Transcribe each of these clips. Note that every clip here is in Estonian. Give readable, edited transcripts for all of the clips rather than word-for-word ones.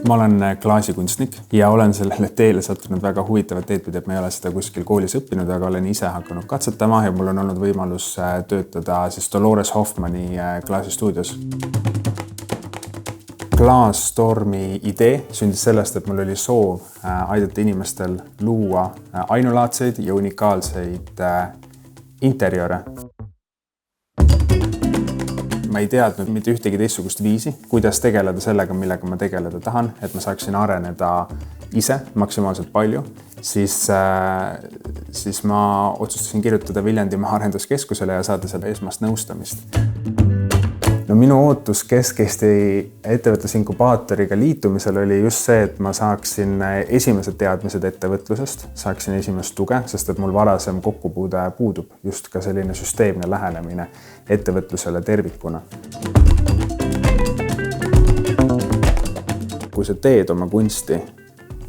Ma olen klaasikunstnik ja olen sellele teele sattunud väga huvitavat teed pidi, et ma ei ole seda kuskil koolis õppinud, aga olen ise hakanud katsetama ja mul on olnud võimalus töötada Dolores Hoffmanni klaasistuudios. Klaasstormi idee sündis sellest, et mul oli soov aidata inimestel luua ainulaadseid ja unikaalseid interjööre. Ma ei teadnud mitte ühtegi teistsugust viisi, kuidas tegeleda sellega, millega ma tegeleda tahan, et ma saaksin areneda ise maksimaalselt palju, siis ma otsustasin kirjutada Viljandimaa Arenduskeskusele ja saada selle esmast nõustamist. No minu ootus Kesk-Eesti ettevõtlusinkubaatoriga liitumisel oli just see, et ma saaksin esimesed teadmised ettevõtlusest, saaksin esimest tuge, sest et mul varasem kokkupuude puudub just ka selline süsteemne lähenemine ettevõtlusele tervikuna. Kui sa teed oma kunsti,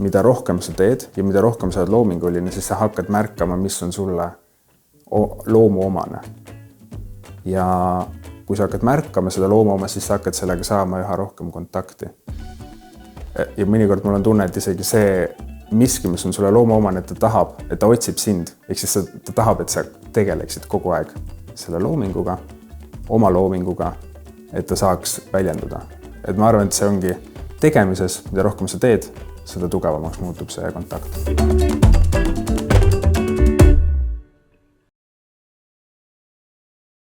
mida rohkem sa teed ja mida rohkem sa oled loominguline, siis sa hakkad märkama, mis on sulle loomuomane. Ja kui sa hakkad märkama seda loomuomast, siis sa hakkad sellega saama üha rohkem kontakti. Ja mõnikord mul on tunne, et isegi see miski, mis on sulle loomuomane, et ta otsib sind. Ehk siis ta tahab, et sa tegeleksid kogu aeg selle loominguga, oma loominguga, et ta saaks väljenduda. Et ma arvan, et see ongi tegemises, mida rohkem sa teed, seda tugevamaks muutub see kontakt.